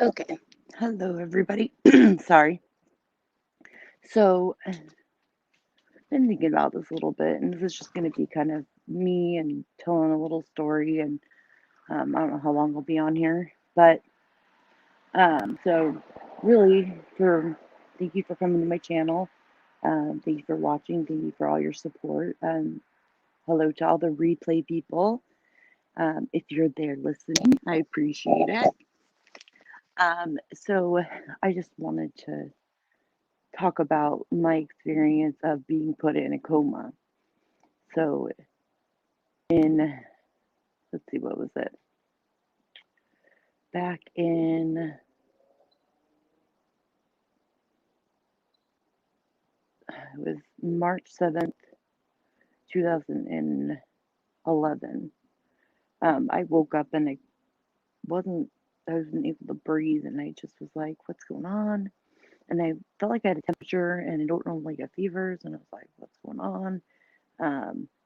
Okay. Hello, everybody. Sorry. I've been thinking about this a little bit, and this is just going to be kind of me and telling a little story. And I don't know how long I'll be on here, but so really, for thank you for coming to my channel. Thank you for watching. Thank you for all your support. Hello to all the replay people. If you're there listening, I appreciate it. So I just wanted to talk about my experience of being put in a coma. So in let's see, what was it? Back in it was March 7th, 2011. I woke up and I wasn't able to breathe, and I just was like, what's going on? And I felt like I had a temperature, and I don't normally get fevers, and I was like, what's going on?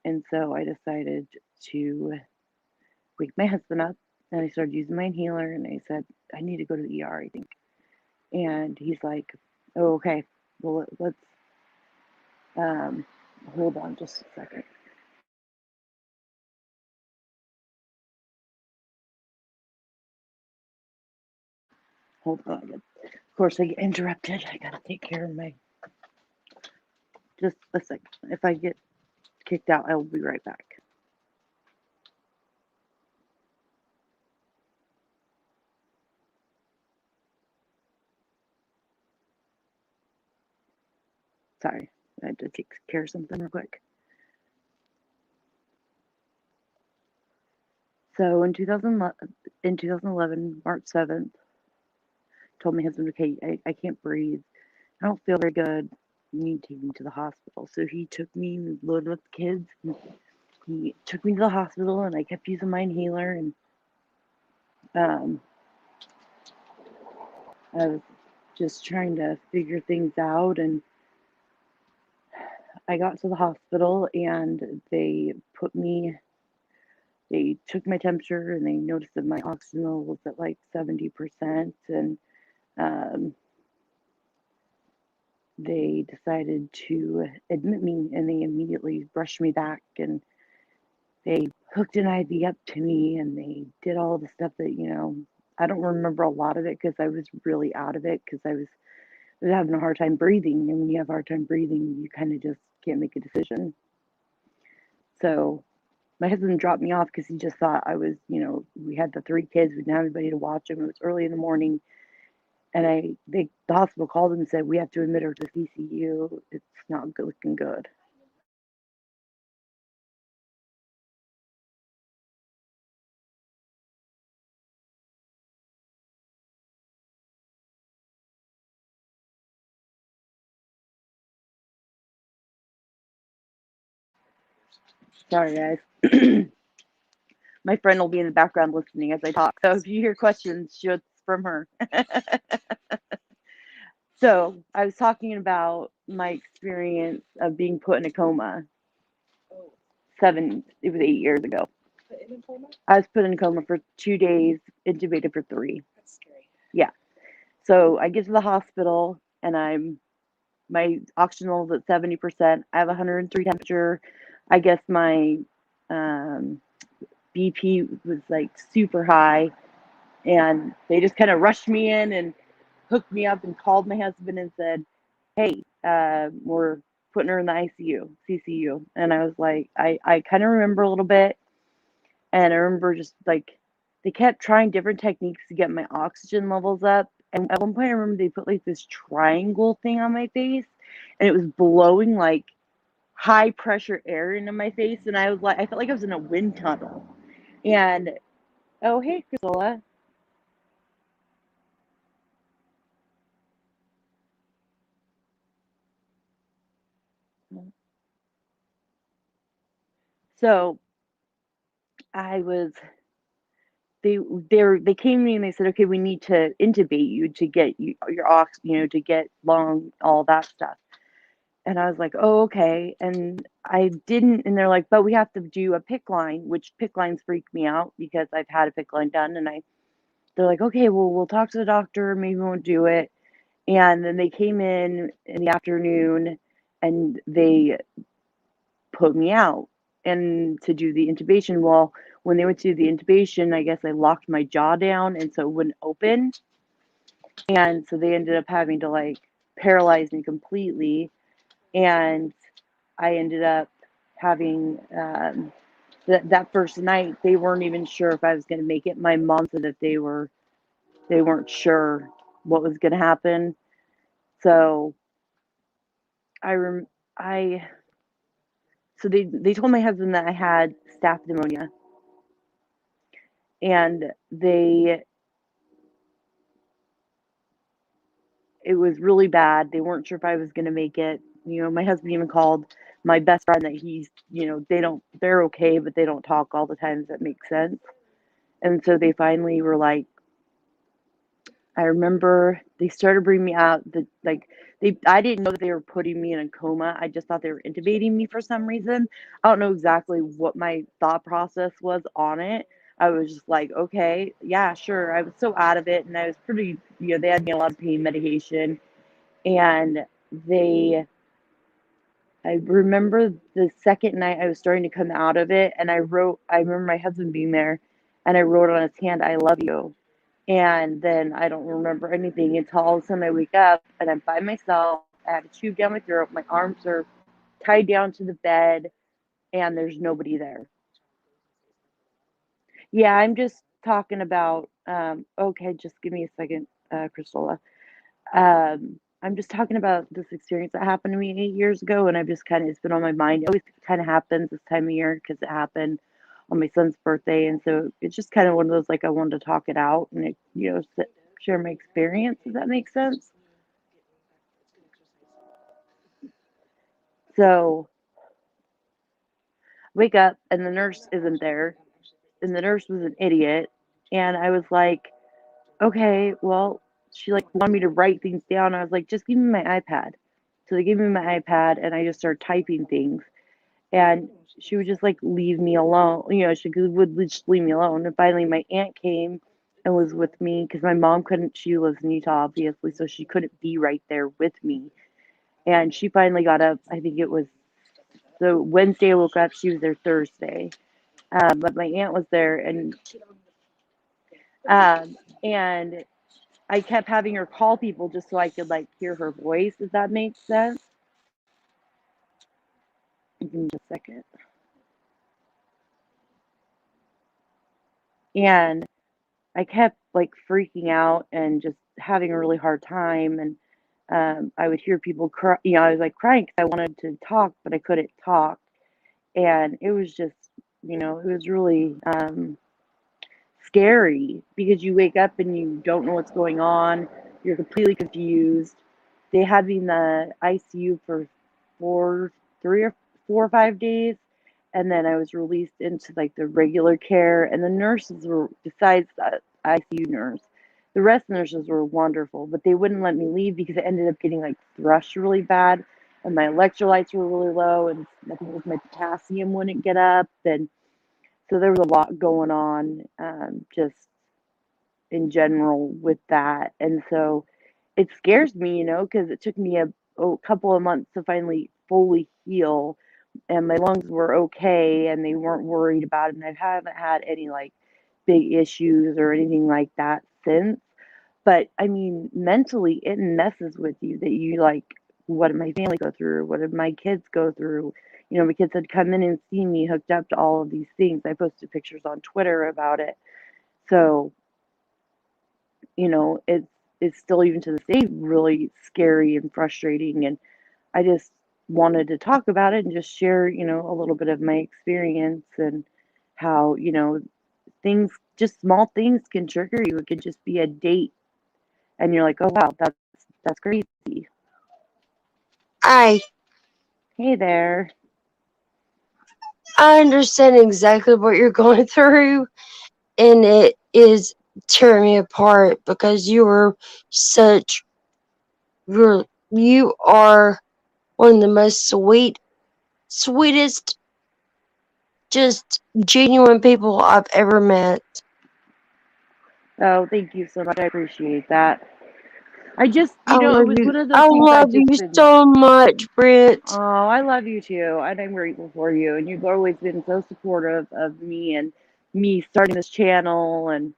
And so I decided to wake my husband up, and I started using my inhaler, and I said, I need to go to the ER, I think. And he's like, oh, okay, well, let's um, hold on just a second. Hold on. Of course, I get interrupted. I gotta take care of my. Just a second. If I get kicked out, I will be right back. Sorry, I had to take care of something real quick. So in 2011, March 7th, told my husband, okay, I can't breathe. I don't feel very good. You need to take me to the hospital. So he took me, loaded with the kids. And he took me to the hospital, and I kept using my inhaler. And um, I was just trying to figure things out. And I got to the hospital, and they took my temperature, and they noticed that my oxygen level was at like 70%. And um, they decided to admit me, and they immediately rushed me back, and they hooked an IV up to me, and they did all the stuff that, I don't remember a lot of it because I was really out of it because I was having a hard time breathing. And when you have a hard time breathing, you kind of just can't make a decision. So my husband dropped me off because he just thought I was, we had the three kids, we didn't have anybody to watch them. It was early in the morning. And the hospital called him and said, we have to admit her to CCU. It's not looking good. Sorry, guys. My friend will be in the background listening as I talk. So if you hear questions, it's from her. So I was talking about my experience of being put in a coma. It was 8 years ago. I was put in a coma for 2 days, intubated for three. That's scary. Yeah. So I get to the hospital, and my oxygen level is at 70%. I have 103 temperature. I guess my BP was like super high, and they just kind of rushed me in and hooked me up and called my husband and said, hey, we're putting her in the ICU, CCU. And I was like, I kind of remember a little bit. And I remember just like they kept trying different techniques to get my oxygen levels up. And at one point, I remember they put like this triangle thing on my face, and it was blowing like high pressure air into my face. And I was like, I felt like I was in a wind tunnel. And oh, hey, Priscilla. So I was they came to me and they said, okay, we need to intubate you to get your ox, to get lung, all that stuff. And I was like, oh, okay. And I didn't, and they're like, but we have to do a PICC line, which PICC lines freak me out because I've had a PICC line done, and I they're like, okay, well, we'll talk to the doctor. Maybe we won't do it. And then they came in the afternoon and they put me out and to do the intubation. Well, when they went to do the intubation, I guess I locked my jaw down and so it wouldn't open. And so they ended up having to like paralyze me completely. And I ended up having that first night they weren't even sure if I was going to make it. My mom said that they weren't sure what was going to happen. So I rem- I so they told my husband that I had staph pneumonia, and they it was really bad. They weren't sure if I was going to make it. You know, my husband even called my best friend that he's, you know, they're okay, but they don't talk all the time. Does that make sense? And so they finally were like, I remember they started bringing me out. I didn't know that they were putting me in a coma. I just thought they were intubating me for some reason. I don't know exactly what my thought process was on it. I was just like, okay, yeah, sure. I was so out of it, and I was pretty, you know, they had me on a lot of pain medication, and they. I remember the second night I was starting to come out of it, and I wrote. I remember my husband being there, and I wrote on his hand, "I love you." And then I don't remember anything until all of a sudden I wake up and I'm by myself. I have a tube down my throat. My arms are tied down to the bed and there's nobody there. Yeah, I'm just talking about, okay, just give me a second, Cristola. I'm just talking about this experience that happened to me 8 years ago, and I've just kind of, it's been on my mind. It always kind of happens this time of year because it happened on my son's birthday. And so it's just kind of one of those, like, I wanted to talk it out and, you know, share my experience. Does that make sense? So wake up and the nurse isn't there, and the nurse was an idiot. And I was like, okay, well, she like wanted me to write things down. I was like, just give me my iPad. So they gave me my iPad, and I just started typing things. And she would just like leave me alone. You know, she would just leave me alone. And finally, my aunt came and was with me because my mom couldn't. She lives in Utah, obviously, so she couldn't be right there with me. And she finally got up. I think it was so Wednesday. I woke up. She was there Thursday. But my aunt was there, and I kept having her call people just so I could like hear her voice. Does that make sense? Give me a second. And I kept like freaking out and just having a really hard time. And I would hear people cry. You know, I was like crying because I wanted to talk, but I couldn't talk. And it was just, you know, it was really scary because you wake up and you don't know what's going on. You're completely confused. They had me in the ICU for four, 3 or 4 or 5 days, and then I was released into like the regular care. And the nurses were, besides the ICU nurse, the rest of the nurses were wonderful, but they wouldn't let me leave because I ended up getting like thrush really bad, and my electrolytes were really low, and I think it was my potassium wouldn't get up, and so there was a lot going on, just in general with that. And so it scares me, you know, because it took me a couple of months to finally fully heal, and my lungs were okay and they weren't worried about it. And I haven't had any like big issues or anything like that since. But I mean, mentally, it messes with you that you like, what did my family go through? What did my kids go through? You know, my kids had come in and seen me hooked up to all of these things. I posted pictures on Twitter about it. So, you know, it's still even to this day really scary and frustrating. And I just wanted to talk about it and just share, you know, a little bit of my experience and how, you know, things, just small things can trigger you. It could just be a date and you're like, oh wow, that's crazy. I Hey there. I understand exactly what you're going through, and it is tearing me apart because you are such you are one of the most sweetest, just genuine people I've ever met. Oh, thank you so much. I appreciate that. I just, I it love was you. one of those I things I've love just you been. so much, Oh, Britt. I love you too, and I'm grateful for you. And you've always been so supportive of me and me starting this channel and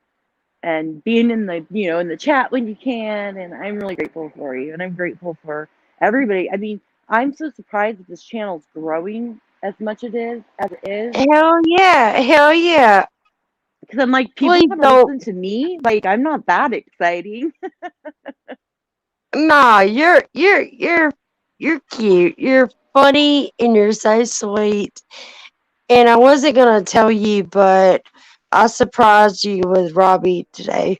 being in the in the chat when you can. And I'm really grateful for you, and I'm grateful for everybody. I mean, I'm so surprised that this channel's growing as much as it is. Hell yeah. Hell yeah. Because I'm like, people Please want to don't. listen to me. Like, I'm not that exciting. Nah, you're cute. You're funny and you're so sweet. And I wasn't gonna tell you, but I surprised you with Robbie today.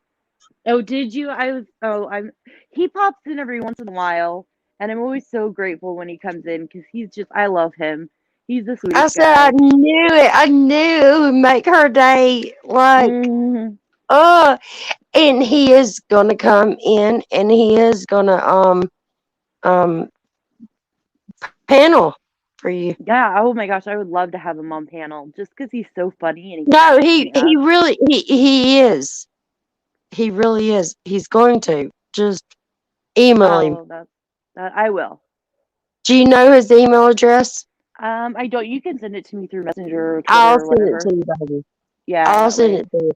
Oh, did you? I was. Oh, I'm. He pops in every once in a while, and I'm always so grateful when he comes in because he's just. I love him. He's the I sweetest said I guy. knew it. I knew it would make her day. Like, Hmm. uh, and he is gonna come in, and he is gonna um panel for you. Yeah. Oh my gosh, I would love to have him on panel just because he's so funny and he No, cracks he me he up. really he is. He really is. He's going to just email him. Oh, that I will. Do you know his email address? I don't. You can send it to me through Messenger or I'll Twitter or send it whatever. to you, baby. Yeah, I'll that send way. it to you.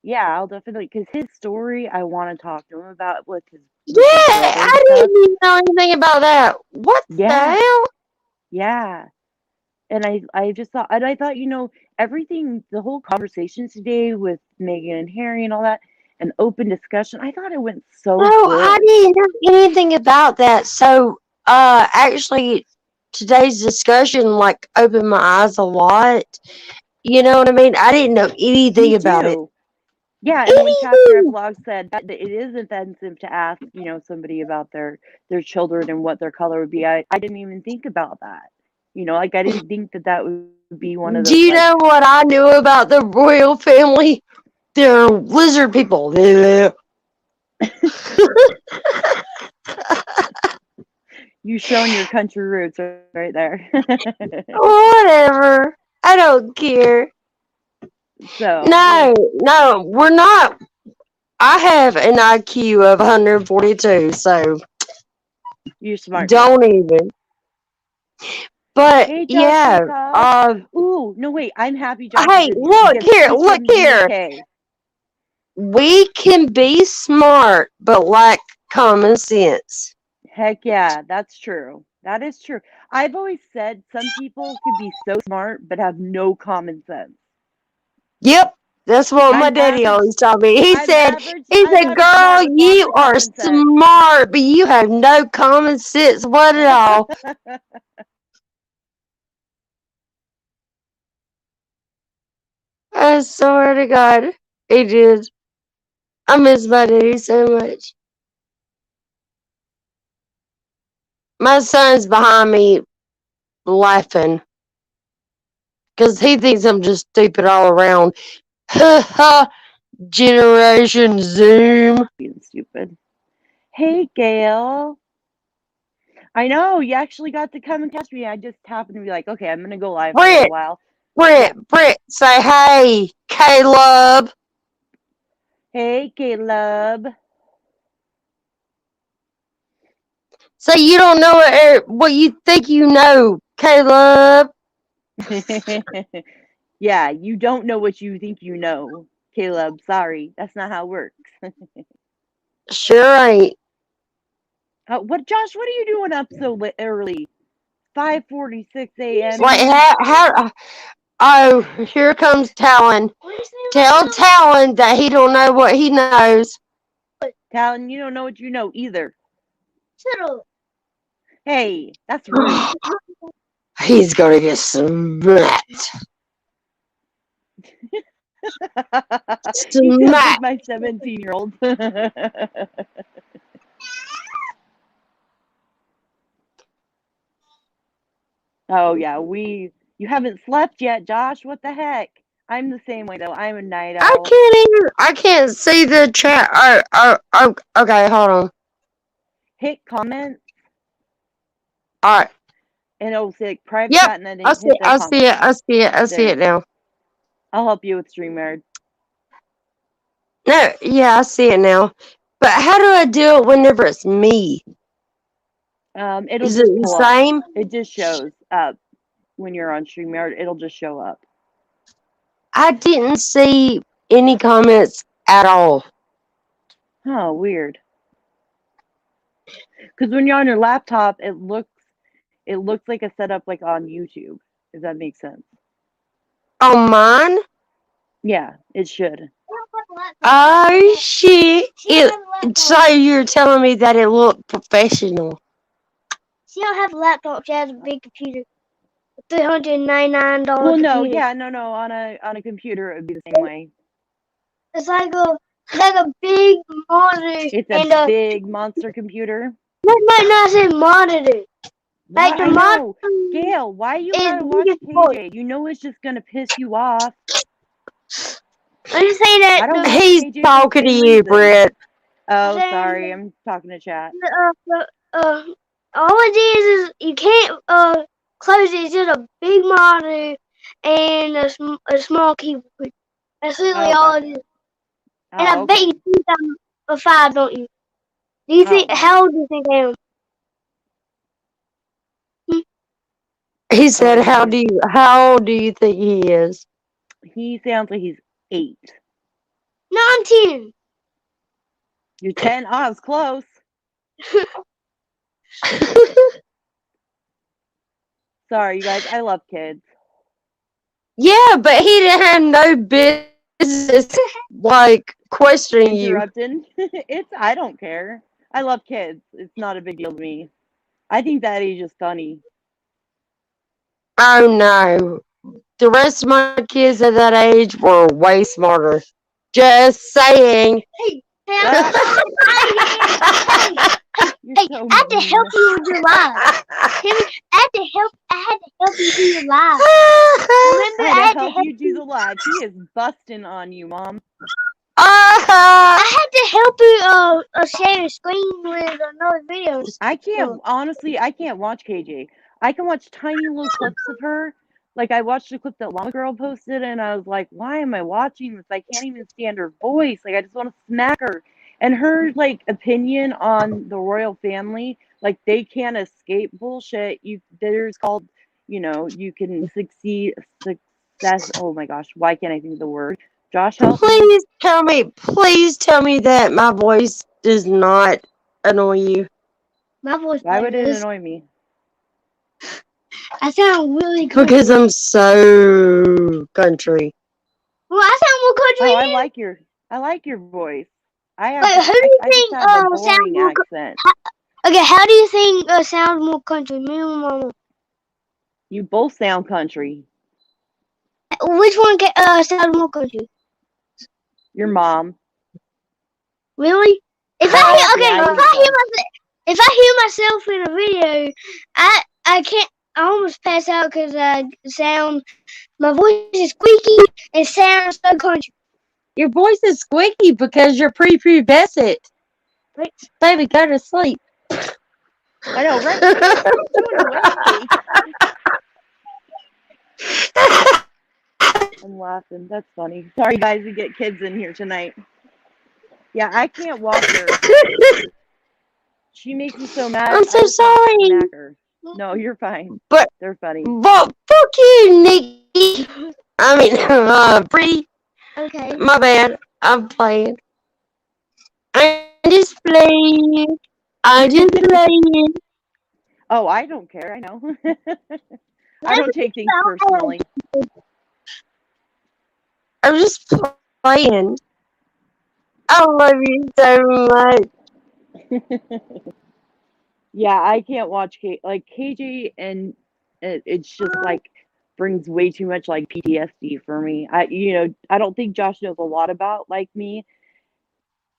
Yeah, I'll definitely because his story I want to talk to him about with his Yeah, brother and I stuff. didn't even know anything about that. What the Yeah, hell? yeah. And I just thought, and I thought, everything, the whole conversation today with Megan and Harry and all that, an open discussion, I thought it went so No, I good. didn't know anything about that. So, actually, today's discussion like opened my eyes a lot. You know what I mean? I didn't know Me anything about it. too. Yeah, and when Chapter Anything. Epilogue said that it is offensive to ask, somebody about their children and what their color would be, I didn't even think about that. Like I didn't think that that would be one of those Do like, you know what I knew about the royal family? They're lizard people. you showing your country roots right there. Whatever. I don't care. So, well, No, no, we're not. I have an IQ of 142, so you're smart, Josh. don't even. But Hey, Josh yeah, Takeoff. Ooh, no, wait. I'm happy Josh is hey, in here look because here, he's look from the here. UK. We can be smart, but lack common sense. Heck yeah, that's true. That is true. I've always said some people could be so smart but have no common sense. Yep, that's what my I'm daddy average. always told me. He I'm said, average. he I'm said, average girl, smart with lots you of are common sense. smart, but you have no common sense. What at all? I swear to God, he did. I miss my daddy so much. My son's behind me laughing because he thinks I'm just stupid all around. Ha ha! Generation Zoom. Being stupid. Hey, Gail. I know you actually got to come and catch me. I just happened to be like, okay, I'm gonna go live for a little Britt, while. Yeah. Britt, say hey, Caleb. Hey, Caleb. Say you don't know what you think you know, Caleb. Yeah, you don't know what you think you know, Caleb. Sorry, that's not how it works. Sure ain't. What, Josh? What are you doing up so early? 5:46 a.m. Like here. how oh, here comes Talon. Tell Talon that he don't know what he knows. Talon, you don't know what you know either. Hey, that's rude. He's gonna get smacked. He sounds like Smacked. my 17-year-old. Oh yeah, you haven't slept yet, Josh. What the heck? I'm the same way though. I'm a night owl. I can't see the chat. Okay, hold on. Hit comment Alright. and it'll say like, private Yep. chat and then hit the I see comment. it. I see it. I see There, it now. I'll help you with StreamYard. No, yeah, I see it now. But how do I do it whenever it's me? It'll Is it just the pull up. same? It just shows up when you're on StreamYard. It'll just show up. I didn't see any comments at all. Huh, weird. Because when you're on your laptop, it looks like a setup like on YouTube. If that makes sense. On mine? Yeah, it should. Oh shit! So you're telling me that it looked professional? She don't have a laptop. She has a big computer, a $399 Well, no, computer. yeah, no. On a computer, it would be the same way. It's like a big monitor It's a and a big monster computer. that might not say monitor. Why? Like the I know, monitor Gail. Why you is gotta big watch as fuck. KJ? You know it's just gonna piss you off. I'm just saying that I don't the watch He's KJ for the talking to same you, reason. Brett. Oh, saying sorry, I'm talking to chat. all it is you can't close it. It's just a big monitor and a small keyboard. That's literally Oh, all it gotcha. is. And I Oh, bet you okay. think I'm a 5, don't you? Do you Oh think no. how old do you think I am? Hmm? He Oh, I said, didn't hear. how old do you think he is?" He sounds like he's 8. No, I'm 10. You're 10. Oh, I was close. Sorry, you guys. I love kids. Yeah, but he didn't have no business like questioning you. Interrupting. I don't care. I love kids. It's not a big deal to me. I think that age is funny. Oh no. The rest of my kids at that age were way smarter. Just saying. Hey, hey, Ah, hey, you're hey, so I had to help mean. you with your lives. Timmy, I had to help you do your lives. Remember, I had I to had to help help you do you. the live. He is busting on you, Mom. I had to help you share your screen with another video. I can't, honestly, I can't watch KJ. I can watch tiny little clips of her. Like, I watched a clip that Llama Girl posted, and I was like, why am I watching this? I can't even stand her voice. Like, I just want to smack her. And her, like, opinion on the royal family, like, they can't escape bullshit. There's called, you can success. Oh my gosh, why can't I think of the word? Josh, help me. Please tell me that my voice does not annoy you. My voice Why better would it is. annoy me? I sound really Because country. I'm so country. Well, I sound more country Oh, than you. I like your voice. I have Wait, who do you I just think have a sounds boring more? accent. Okay, how do you think sounds more country, me or mama? You both sound country. Which one sounds more country? Your mom. Really? If I Yeah, hear yeah, okay, I think so. if I hear myself in a video, I can't. I almost pass out because I sound. My voice is squeaky and sounds so country. Your voice is squeaky because you're prepubescent. Right? Baby, go to sleep. I know, right? Get you away. I'm laughing. That's funny. Sorry, guys, we get kids in here tonight. Yeah, I can't watch her. She makes me so mad. I'm I so just want to sorry. smack her. No, you're fine. But They're funny. but fuck you, Nikki. I mean, Bree. Okay. My bad. I'm playing. I'm just playing. I'm just playing. Oh, I don't care. I know. I Let don't me take things personally. I'm just playing. I love you so much. Yeah, I can't watch like KJ, and it's just like brings way too much like PTSD for me. I don't think Josh knows a lot about like me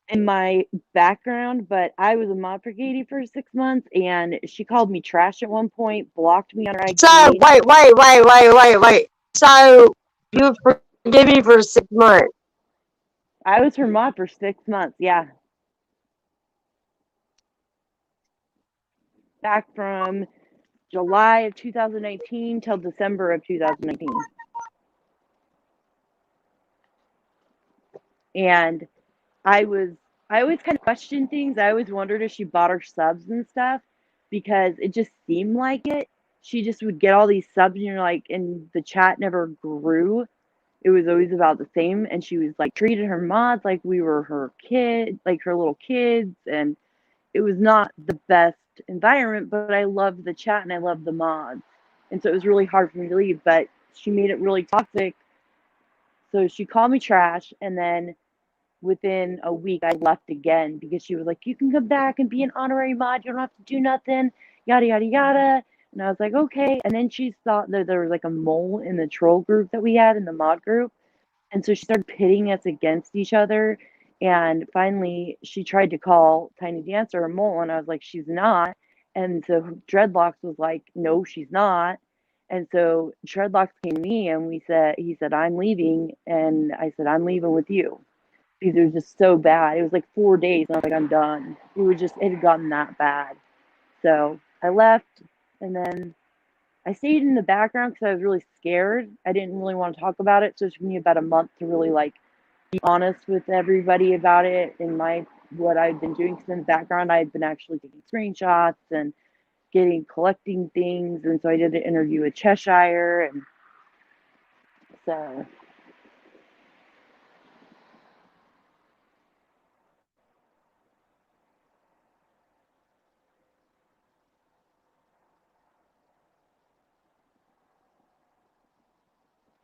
and my background, but I was a mod for Katie for 6 months, and she called me trash at one point, blocked me on her So IG. wait. So you forgive me for 6 months. I was her mod for 6 months. Yeah, back from July of 2019 till December of 2019, and I was I always kind of questioned things. I always wondered if she bought her subs and stuff because it just seemed like it. She just would get all these subs and you're like, and the chat never grew. It was always about the same, and she was like treated her mods like we were her kid, like her little kids, and it was not the best environment, but I loved the chat and I loved the mods. And so it was really hard for me to leave, but she made it really toxic. So she called me trash, and then within a week I left again because she was like, "You can come back and be an honorary mod. You don't have to do nothing, yada yada yada." And I was like, "Okay." And then she thought that there was like a mole in the troll group that we had in the mod group, and so she started pitting us against each other. And finally, she tried to call Tiny Dancer a mole, and I was like, "She's not." And so Dreadlocks was like, "No, she's not." And so Dreadlocks came to me, and he said, "I'm leaving," and I said, "I'm leaving with you." Because it was just so bad. It was like 4 days, and I was like, "I'm done." It had gotten that bad. So I left, and then I stayed in the background because I was really scared. I didn't really want to talk about it, so it took me about a month to really like be honest with everybody about it and my what I'd been doing. Because in the background, I had been actually taking screenshots and collecting things, and so I did an interview with Cheshire, and so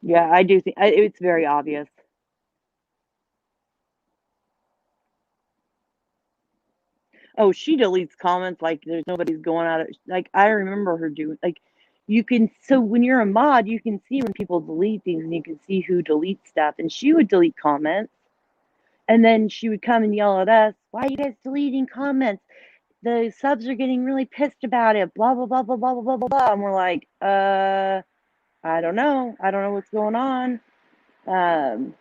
yeah, I do think it's very obvious. Oh, she deletes comments like there's nobody's going at it. Like I remember her doing like you can so when you're a mod, you can see when people delete things and you can see who deletes stuff. And she would delete comments and then she would come and yell at us, "Why are you guys deleting comments? The subs are getting really pissed about it, blah blah blah blah blah blah blah blah." And we're like, I don't know. I don't know what's going on. Um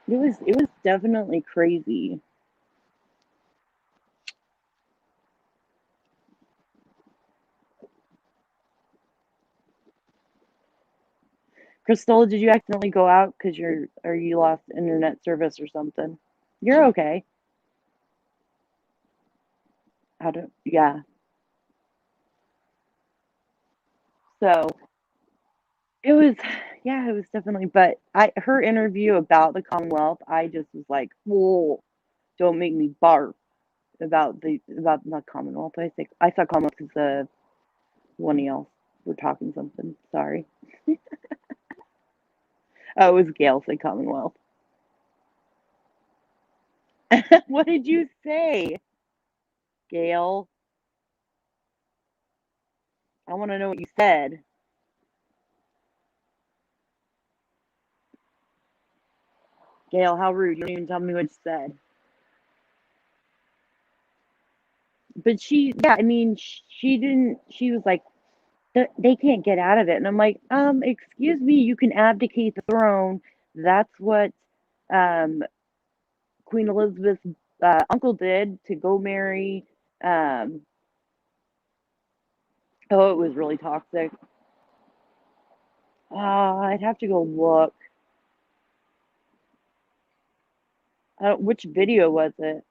it was definitely crazy. Crystal, did you accidentally go out because you lost internet service or something? You're okay. How do yeah. So it was yeah, it was definitely but I her interview about the Commonwealth, I just was like, whoa, don't make me bark about not Commonwealth. I thought Commonwealth is one of y'all were talking something. Sorry. Oh, it was Gail said Commonwealth. What did you say, Gail? I want to know what you said. Gail, how rude. You don't even tell me what you said. But yeah, I mean, she didn't, she was like, they can't get out of it. And I'm like, excuse me, you can abdicate the throne. That's what um, Queen Elizabeth's uncle did to go marry. Um, oh, it was really toxic. I'd have to go look. Which video was it?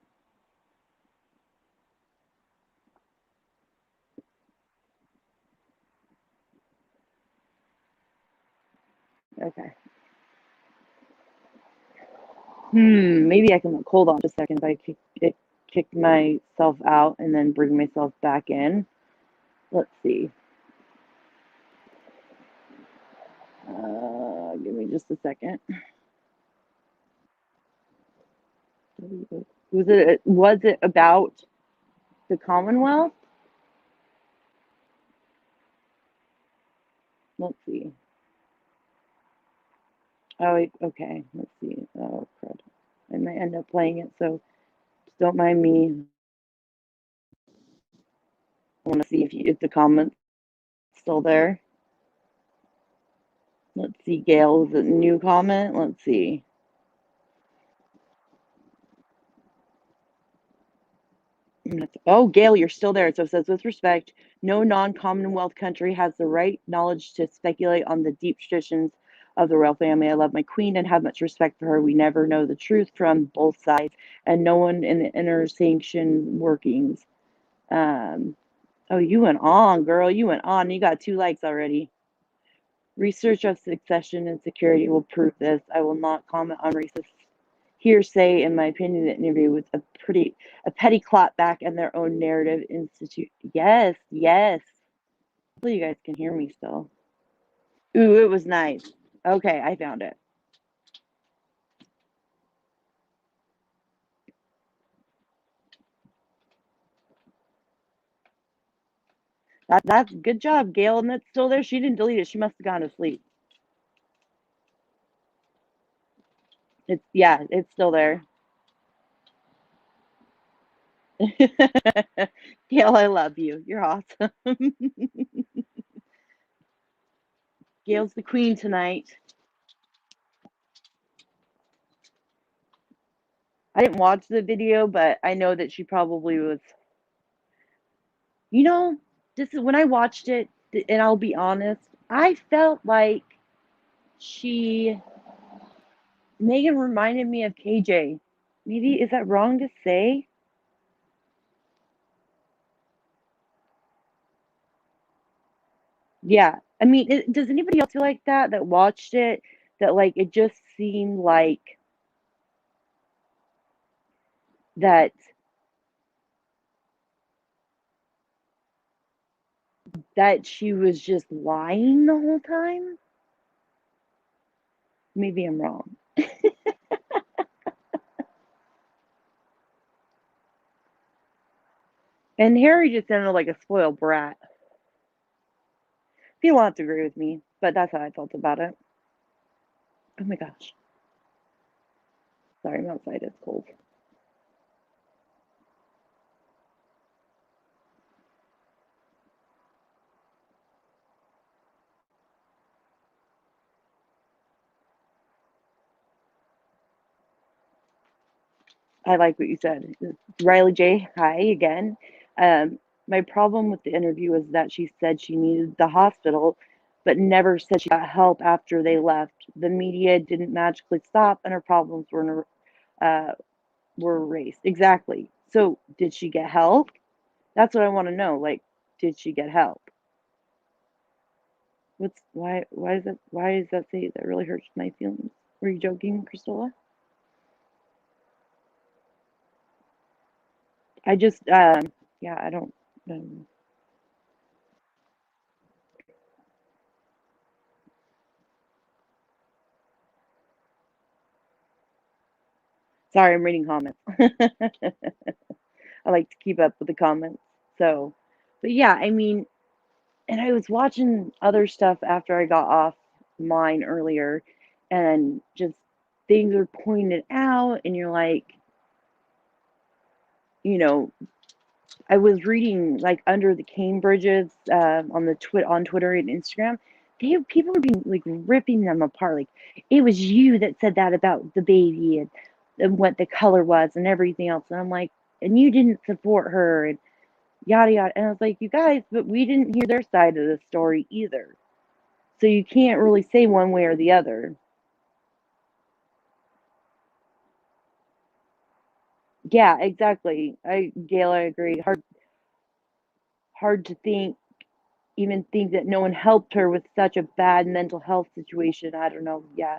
Okay. Maybe I can look. Hold on just a second. If I kick myself out and then bring myself back in. Let's see. Give me just a second. Was it about the Commonwealth? Let's see. Oh, okay. Let's see. Oh, crud. I might end up playing it, so just don't mind me. I want to see if the comment's still there. Let's see, Gail, is it a new comment? Let's see. Oh, Gail, you're still there. So it says, with respect, no non-Commonwealth country has the right knowledge to speculate on the deep traditions of the royal family. I love my queen and have much respect for her. We never know the truth from both sides, and no one in the inner sanction workings. Um, oh, you went on, girl. You went on. You got 2 likes already. Research of succession and security will prove this. I will not comment on racist hearsay. In my opinion, the interview was a petty clapback and their own narrative institute. Yes, yes. Hopefully you guys can hear me still. Ooh, it was nice. Okay, I found it. That's good job, Gail. And that's still there. She didn't delete it. She must have gone to sleep. It's still there. Gail, I love you. You're awesome. Gail's the queen tonight. I didn't watch the video, but I know that she probably was. You know, this is when I watched it, and I'll be honest, I felt like she Megan reminded me of KJ. Maybe is that wrong to say? Yeah. I mean, does anybody else feel like that watched it? That like it just seemed like that that she was just lying the whole time? Maybe I'm wrong. And Harry just sounded like a spoiled brat. People don't have to agree with me, but that's how I felt about it. Oh my gosh. Sorry, I'm outside. It's cold. I like what you said. Riley J, hi again. My problem with the interview is that she said she needed the hospital, but never said she got help after they left. The media didn't magically stop, and her problems uh, were erased. Exactly. So, did she get help? That's what I want to know. Like, did she get help? What's why? Why is that? Why does that say that really hurts my feelings? Were you joking, Cristela? I just, yeah, I don't. Um, Sorry, I'm reading comments. I like to keep up with the comments. So, but yeah, I mean, and I was watching other stuff after I got off mine earlier, and just things are pointed out, and you're like, you know, I was reading like under the cane bridges on Twitter and Instagram. People were being like ripping them apart. Like it was you that said that about the baby and what the color was and everything else. And I'm like, and you didn't support her and yada yada. And I was like, you guys, but we didn't hear their side of the story either. So you can't really say one way or the other. Yeah, exactly. Gail, I agree. Hard to even think that no one helped her with such a bad mental health situation. I don't know. Yeah.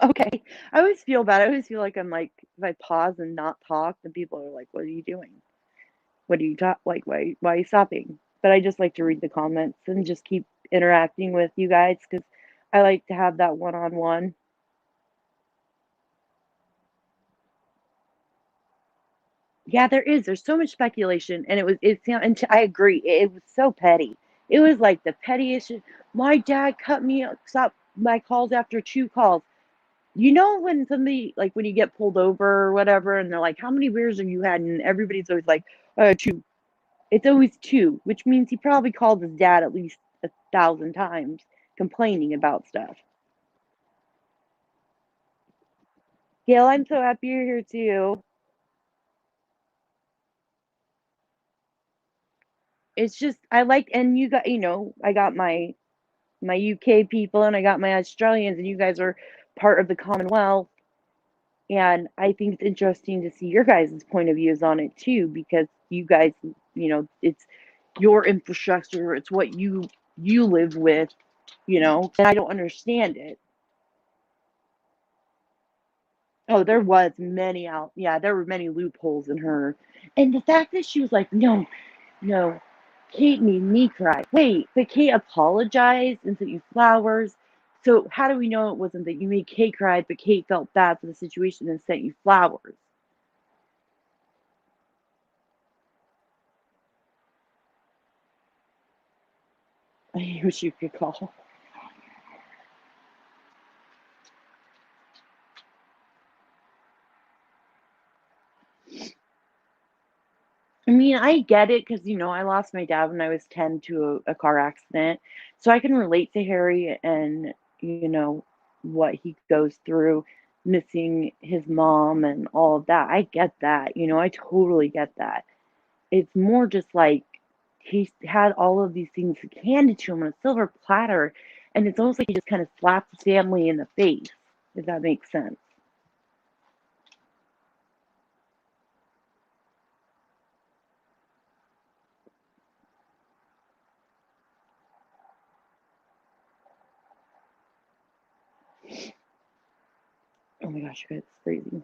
Okay. I always feel bad. I always feel like I'm like if I pause and not talk, then people are like, "What are you doing? What are you talk like? Why are you stopping?" But I just like to read the comments and just keep interacting with you guys because I like to have that one-on-one. Yeah, there is. There's so much speculation, and and I agree. It was so petty. It was like the pettiest. My dad cut me stop my calls after 2 calls. You know when somebody like when you get pulled over or whatever, and they're like, "How many beers have you had?" And everybody's always like, 2." It's always 2, which means he probably called his dad at least 1,000 times complaining about stuff. Gail, I'm so happy you're here too. it's just I like, and you got, I got my UK people and I got my Australians, and you guys are part of the Commonwealth. And I think it's interesting to see your guys' point of views on it too, because you guys, it's your infrastructure, it's what you live with, and I don't understand it. Oh, there was many out. Yeah, there were many loopholes in her. And the fact that she was like, no, no, Kate made me cry. Wait, but Kate apologized and sent you flowers. So how do we know it wasn't that you made Kate cry, but Kate felt bad for the situation and sent you flowers? I wish you could call. I mean, I get it because, I lost my dad when I was 10 to a car accident. So I can relate to Harry and, what he goes through, missing his mom and all of that. I get that. I totally get that. It's more just like he had all of these things handed to him on a silver platter. And it's almost like he just kind of slapped his family in the face, if that makes sense. Oh my gosh, you guys, it's crazy.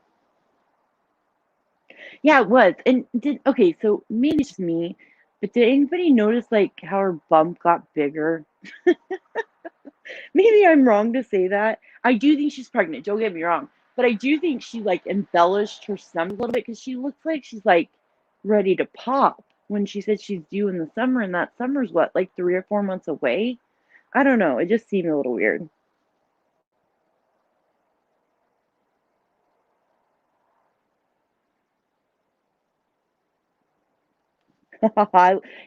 Yeah, it was. And okay, so maybe it's just me, but did anybody notice like how her bump got bigger? Maybe I'm wrong to say that. I do think she's pregnant, don't get me wrong. But I do think she like embellished her stomach a little bit because she looks like she's like ready to pop when she said she's due in the summer, and that summer's what, like 3 or 4 months away? I don't know. It just seemed a little weird.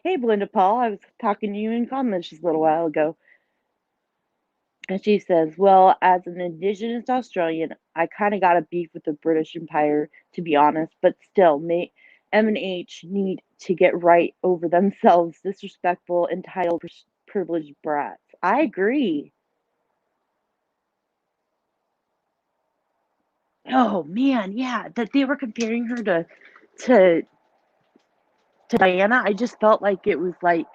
Hey, Belinda Paul, I was talking to you in comments just a little while ago. And she says, well, as an Indigenous Australian, I kind of got a beef with the British Empire, to be honest, but still, M&H need to get right over themselves, disrespectful, entitled, privileged brats. I agree. Oh man, yeah, that they were comparing her to to Diana. I just felt like it was like,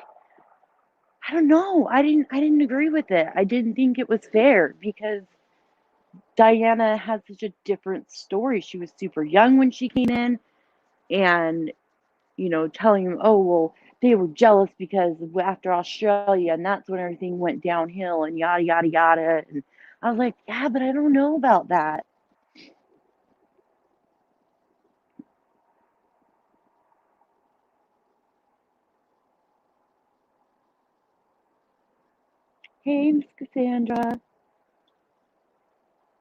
I don't know. I didn't agree with it. I didn't think it was fair because Diana had such a different story. She was super young when she came in, and telling him, oh well, they were jealous because after Australia, and that's when everything went downhill, and yada yada yada. And I was like, yeah, but I don't know about that. Hey, Miss Cassandra.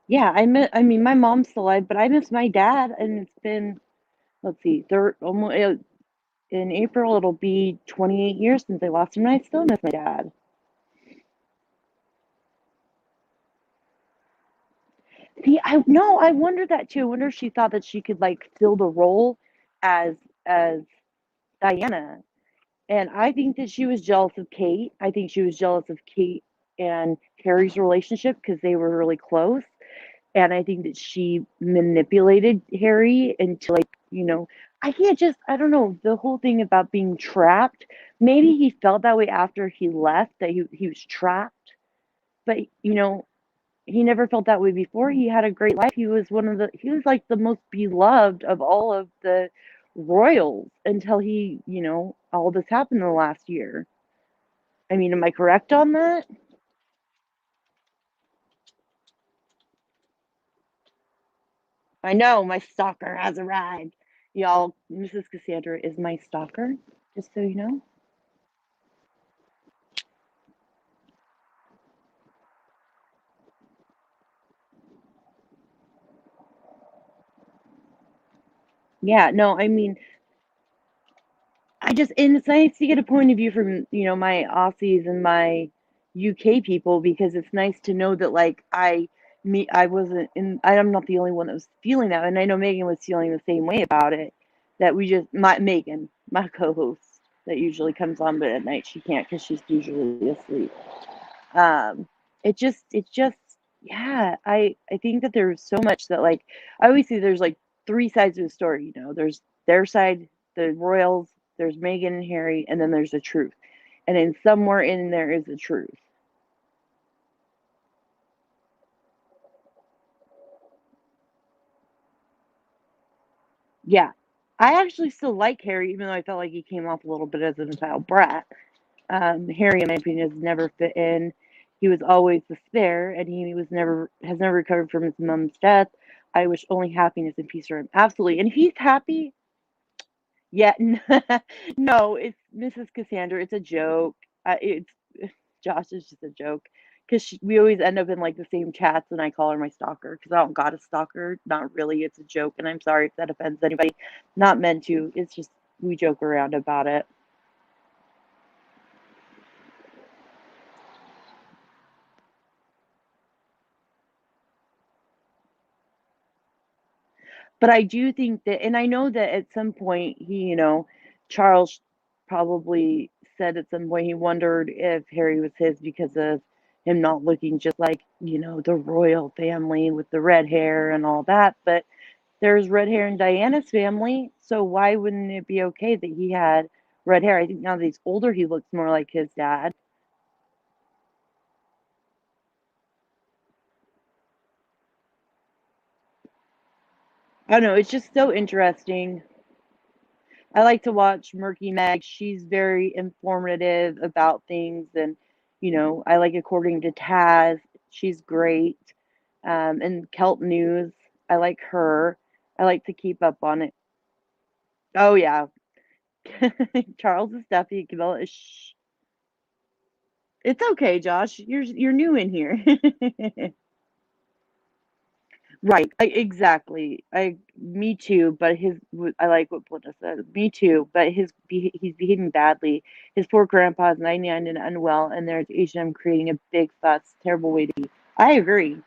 Yeah, I mean, my mom's still alive, but I miss my dad, and it's been, let's see, third almost in April it'll be 28 years since I lost him, and I still miss my dad. See, I no, I wondered that too. I wonder if she thought that she could like fill the role as Diana. And I think that she was jealous of Kate. I think she was jealous of Kate and Harry's relationship because they were really close. And I think that she manipulated Harry into like, I can't just, I don't know, the whole thing about being trapped. Maybe he felt that way after he left, that he was trapped. But, he never felt that way before. He had a great life. He was like the most beloved of all of the royals until all this happened in the last year. I mean, am I correct on that? I know my stalker has arrived. Y'all, Mrs. Cassandra is my stalker, just so you know. Yeah, no, I mean, and it's nice to get a point of view from, my Aussies and my UK people, because it's nice to know that, like, I wasn't I'm not the only one that was feeling that. And I know Megan was feeling the same way about it. That we just, Megan, my co host. that usually comes on, but at night she can't because she's usually asleep. Um, it just, yeah, I think that there's so much that like I always see there's like three sides of the story. There's their side, the royals, there's Meghan and Harry, and then there's the truth. And then somewhere in there is the truth. Yeah. I actually still like Harry, even though I felt like he came off a little bit as an entitled brat. Harry, in my opinion, has never fit in. He was always the spare, and he was never has never recovered from his mom's death. I wish only happiness and peace for him. Absolutely, and if he's happy, yeah. No, it's Mrs. Cassandra. It's a joke. It's Josh is just a joke because we always end up in like the same chats, and I call her my stalker because I don't got a stalker. Not really. It's a joke, and I'm sorry if that offends anybody. Not meant to. It's just we joke around about it. But I do think that, and I know that at some point Charles probably said at some point he wondered if Harry was his because of him not looking just like, the royal family with the red hair and all that. But there's red hair in Diana's family, so why wouldn't it be okay that he had red hair? I think now that he's older, he looks more like his dad. I don't know, it's just so interesting. I like to watch Murky Meg. She's very informative about things, and I like According to Taz. She's great. And Celt News, I like her. I like to keep up on it. Oh yeah, Charles is Duffy. Camilla, shh. It's okay, Josh. You're new in here. Right, exactly. Me too. But I like what Belinda said. Me too. But he's behaving badly. His poor grandpa's 99 and unwell, and there's H&M creating a big fuss. Terrible way to be. I agree.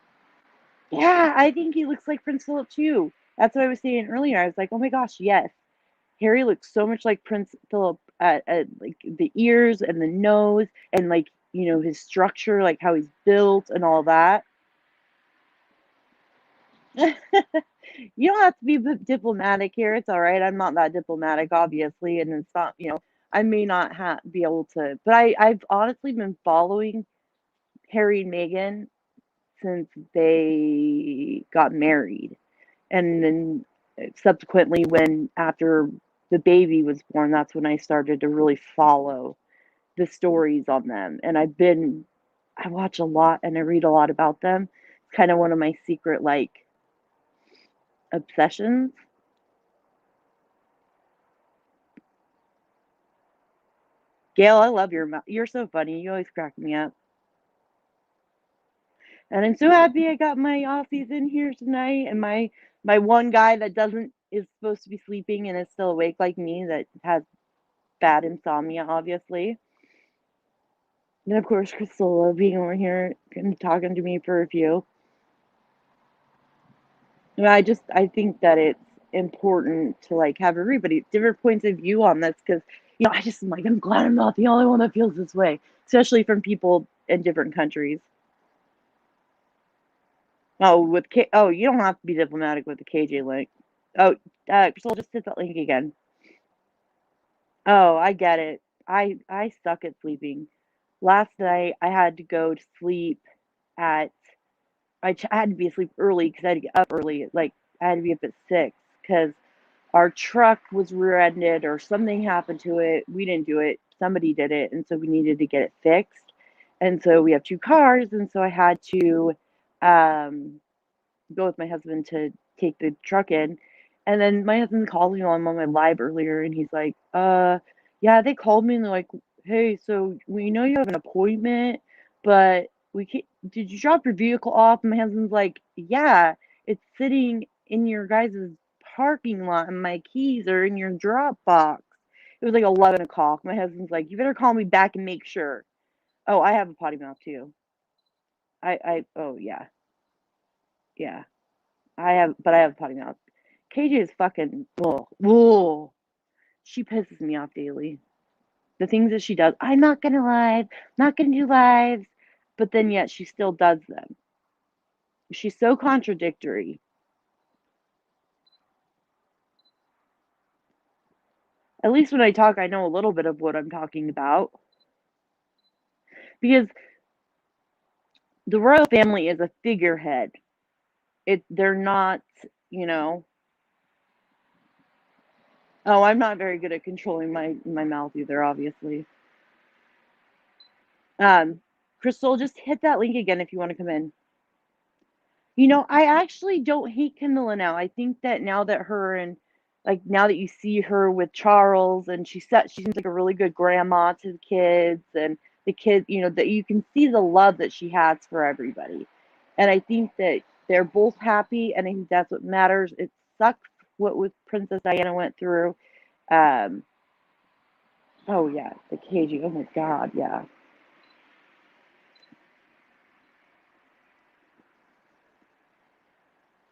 Yeah, I think he looks like Prince Philip too. That's what I was saying earlier. I was like, oh my gosh, yes. Harry looks so much like Prince Philip at like the ears and the nose and like his structure, like how he's built and all that. You don't have to be diplomatic here. It's all right. I'm not that diplomatic, obviously, and it's not. I may not be able to, but I've honestly been following Harry and Meghan since they got married, and then subsequently, when after the baby was born, that's when I started to really follow the stories on them, and I watch a lot and I read a lot about them. It's kind of one of my secret like obsessions. Gail, I love your mouth. You're so funny. You always crack me up. And I'm so happy I got my Aussies in here tonight, and my one guy that doesn't is supposed to be sleeping and is still awake like me that has bad insomnia, obviously. And of course, Crystal being over here and talking to me for a few. And I think that it's important to like have everybody different points of view on this because I'm like I'm glad I'm not the only one that feels this way, especially from people in different countries. Oh, you don't have to be diplomatic with the KJ link. Oh, Crystal, just hit that link again. Oh, I get it. I suck at sleeping. Last night I had to go to sleep at I had to be asleep early because I had to get up early. Like I had to be up at 6 because our truck was rear-ended or something happened to it. We didn't do it. Somebody did it, and so we needed to get it fixed. And so we have two cars, and so I had to um go with my husband to take the truck in. And then my husband called me while I'm on my live earlier and he's like, yeah, they called me and they're like, hey, so we know you have an appointment, but we can't, did you drop your vehicle off? And my husband's like, yeah, it's sitting in your guys' parking lot and my keys are in your drop box. It was like 11 o'clock. My husband's like, you better call me back and make sure. Oh, I have a potty mouth too. Oh yeah, yeah. But I have a potty mouth. KJ is fucking, ugh, ugh. She pisses me off daily. The things that she does. I'm not going to live, not going to do lives, but then yet she still does them. She's so contradictory. At least when I talk, I know a little bit of what I'm talking about. Because the royal family is a figurehead. They're not, you know. Oh, I'm not very good at controlling my mouth either, obviously. Crystal, just hit that link again if you want to come in. I actually don't hate Camilla now. I think that now that her and like now that you see her with Charles and she seems like a really good grandma to the kids and the kids, that you can see the love that she has for everybody. And I think that they're both happy and I think that's what matters. It sucks what with Princess Diana went through. Um, oh yeah, the KG. Oh my God, yeah.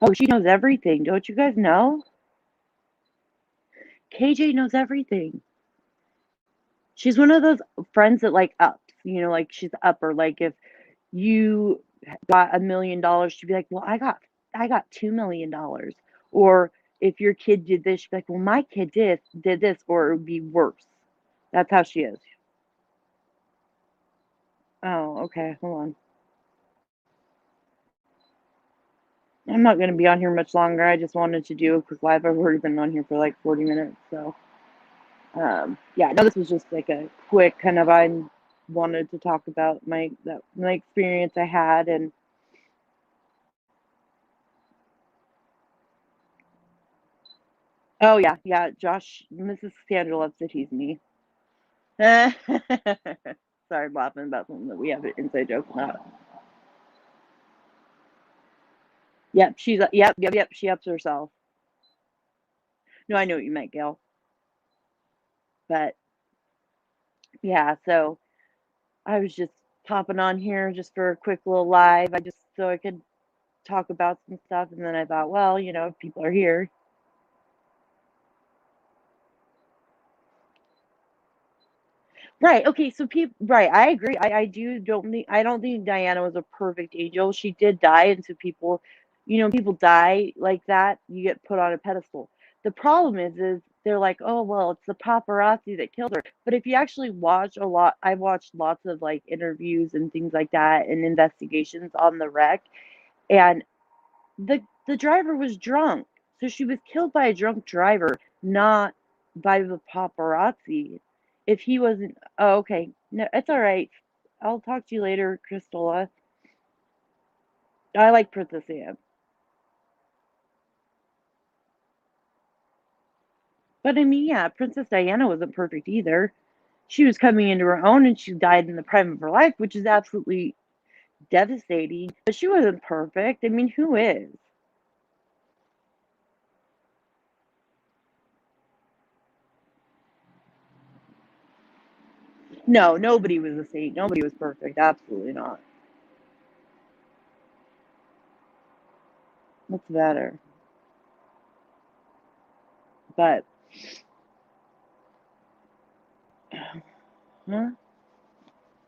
Oh, she knows everything. Don't you guys know? KJ knows everything. She's one of those friends that like ups, like she's upper. Like if you got $1 million, she'd be like, "Well, I got $2 million." Or if your kid did this, she'd be like, "Well, my kid did this," or it would be worse. That's how she is. Oh, okay, hold on. I'm not gonna be on here much longer. I just wanted to do a quick live. I've already been on here for like 40 minutes, so yeah, no, this was just like a quick kind of. I wanted to talk about my experience I had, and oh yeah, yeah, Josh, Mrs. Sandra loves to tease me. Sorry, I'm laughing about something that we have an inside joke about. Yep, yep. She ups herself. No, I know what you meant, Gail. But yeah, so I was just popping on here just for a quick little live. I just so I could talk about some stuff, and then I thought, well, if people are here. Right. Okay. So people. Right. I agree. I don't think Diana was a perfect angel. She did die, and so people die like that. You get put on a pedestal. The problem is they're like, oh well, it's the paparazzi that killed her. But if you actually watch a lot, I've watched lots of like interviews and things like that, and investigations on the wreck, and the driver was drunk. So she was killed by a drunk driver, not by the paparazzi. If he wasn't, oh, okay. No, it's all right. I'll talk to you later, Crystala. I like Princess Anne. But I mean, yeah, Princess Diana wasn't perfect either. She was coming into her own and she died in the prime of her life, which is absolutely devastating. But she wasn't perfect. I mean, who is? No, nobody was a saint. Nobody was perfect. Absolutely not. What's better? But, huh?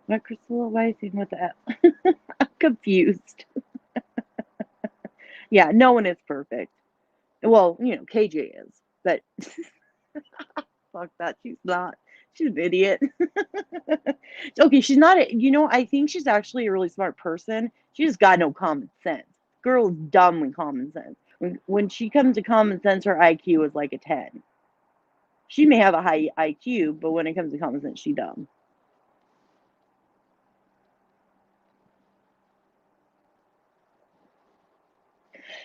What, Crystal? Why is he with that? I'm confused. Yeah, no one is perfect. Well, KJ is, but fuck that. She's not. She's an idiot. Okay, she's not. I think she's actually a really smart person. She just got no common sense. Girl's dumb with common sense. When she comes to common sense, her IQ is like a 10. She may have a high IQ, but when it comes to common sense, she dumb.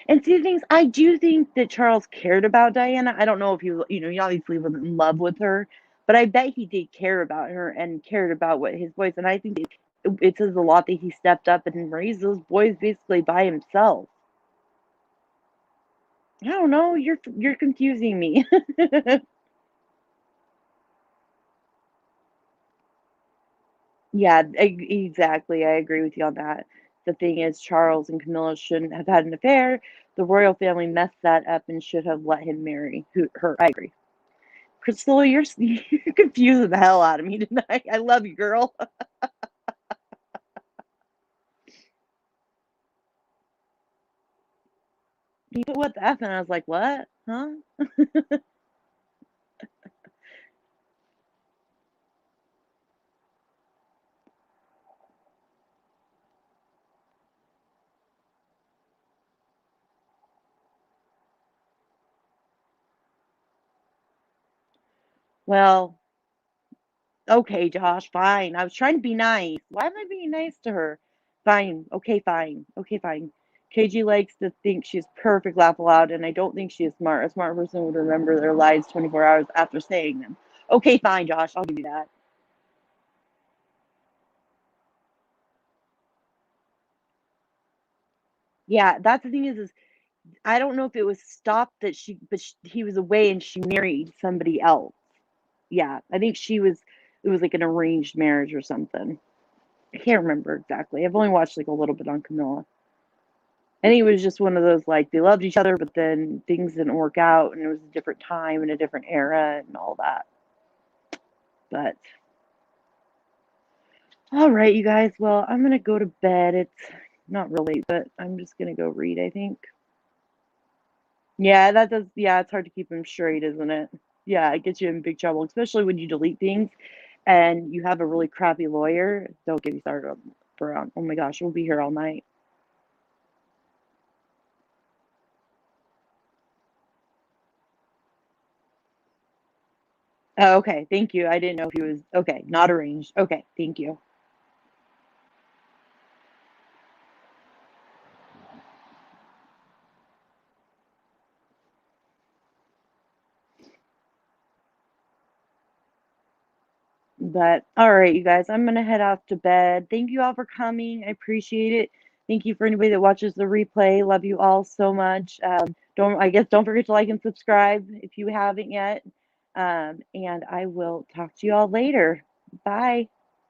And see, the things I do think that Charles cared about Diana. I don't know if he obviously wasn't in love with her, but I bet he did care about her and cared about what his boys. And I think it says a lot that he stepped up and raised those boys basically by himself. I don't know. You're confusing me. Yeah, exactly. I agree with you on that. The thing is, Charles and Camilla shouldn't have had an affair. The royal family messed that up and should have let him marry her. I agree. Priscilla, you're confusing the hell out of me tonight. I love you, girl. You put what the F? And I was like, what? Huh? Well, okay, Josh, fine. I was trying to be nice. Why am I being nice to her? Fine. Okay, fine. Okay, fine. KG likes to think she's perfect, laugh aloud, and I don't think she is smart. A smart person would remember their lies 24 hours after saying them. Okay, fine, Josh. I'll give you that. Yeah, that's the thing is I don't know if it was stopped that he was away and she married somebody else. Yeah, I think it was like an arranged marriage or something. I can't remember exactly. I've only watched like a little bit on Camilla. I think it was just one of those like they loved each other, but then things didn't work out, and it was a different time and a different era and all that. But all right, you guys. Well, I'm gonna go to bed. It's not real late, but I'm just gonna go read, I think. Yeah, that does. Yeah, it's hard to keep them straight, isn't it? Yeah, it gets you in big trouble, especially when you delete things and you have a really crappy lawyer. Don't get me started on Brown. Oh my gosh, we'll be here all night. Oh, okay, thank you. I didn't know if he was okay, not arranged. Okay, thank you. But all right, you guys, I'm gonna head off to bed. Thank you all for coming. I appreciate it. Thank you for anybody that watches the replay. Love you all so much. Don't forget to like and subscribe if you haven't yet. And I will talk to you all later. Bye.